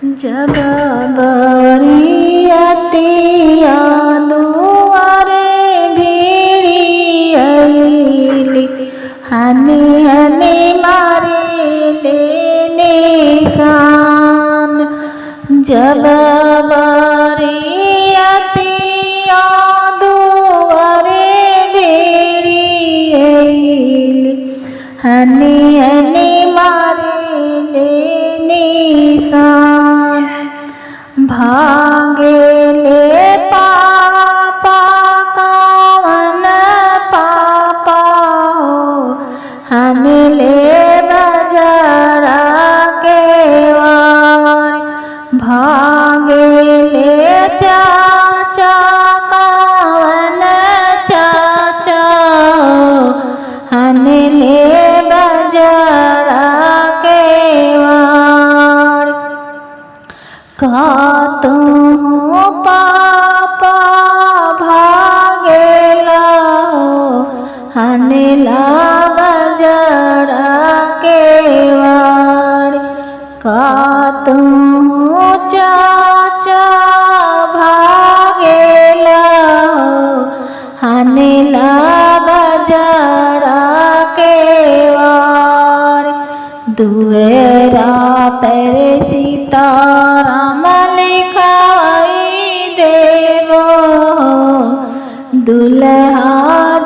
जब बरियतिया दुआरे भिड़ी अइली, हनी हनी मारे ले निशान। जब बरियतिया दुआरे भिड़ी अइली, हनी हनी मारे ले निशान। भागेले पापा कवन पापा हो, हनले बजरा के वार। भागेले चाचा कवन चाचा हो, हनले बजरा के वार। का तुम पापा भागेला हो, हनला बजरा के वार। का तुम चाचा भागेला हो, हनला बजरा के वार। दुएरा पर सीताराम लिखाई देवो, दुल्हा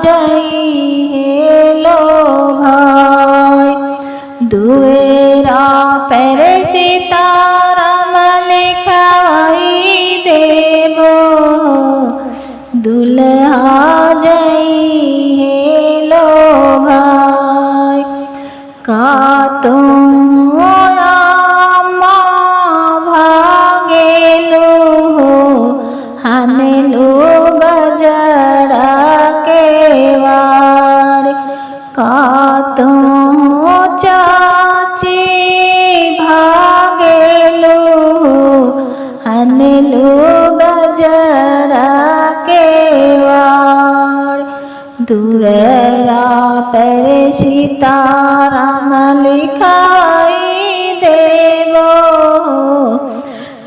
जइहे लो भाई। दुएरा पर सीताराम लिखाई देवो, दुल्हा जइहे लो भाई। का तुम भागेलो हो, हनलो बजरा के वार। का तुम चाची भागेलो हो, हनलो बजरा के वार। दुएरा पर सीताराम लिखाई देवो,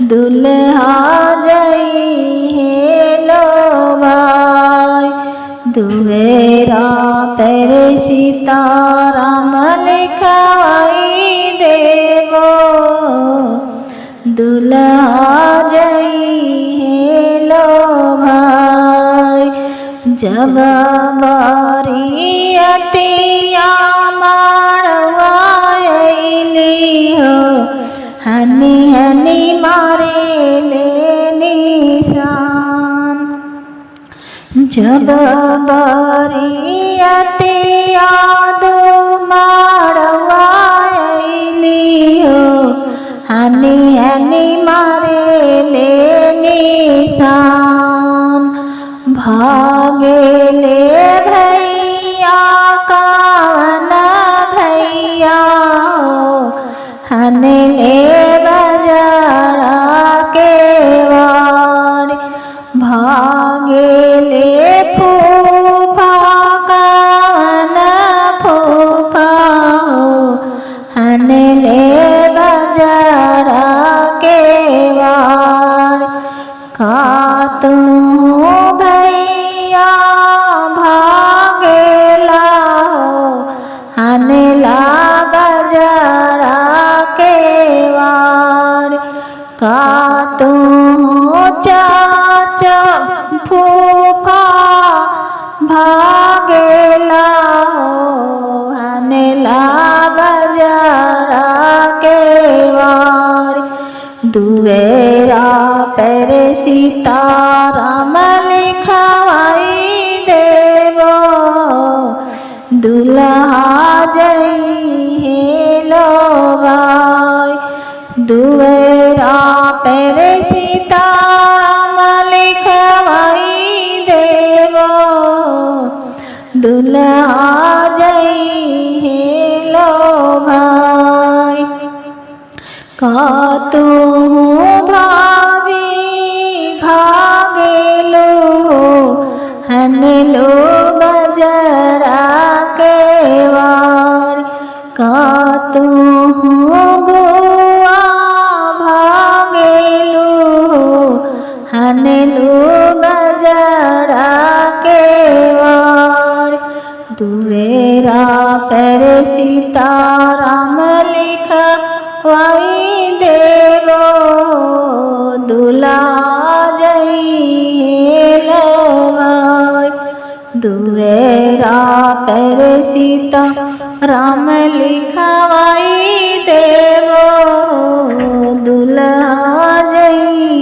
दुल्हा जइहे लो भाई। दुएरा पर सीताराम लिखाई देवो, दुल्हा जइहे लो भाई। जब बरियतिया मारवा अइली हो, हनी हनी मारे ले निशान। जब बरियतिया मारवा अइली हो, हनी हनी मारे ले निशान। भागेले भैया कवन भैया हो, हनले बजरा के वार। भागेले फूफा कवन फूफा हो, हनले बजरा के वार। का तुम भैया भागेला हो, हनला बजरा के वार। का तुम चाचा फूफा भागेला हो, हनला बजरा के वार। दुएरा पर सीताराम लिखाई देवो, दुल्हा जइहे लो भाई। दुएरा पर सीताराम लिखाई देवो, दुल्हा जइहे लो भाई। का तुम भाभी भागेलो हो, हनलो बजरा के वार। का तुम बुआ भाग तुवेरा पर सीताराम लिखवाई देवो दुला जई लवाई। दुवेरा पर सीताराम लिखवाई देवो दुला जई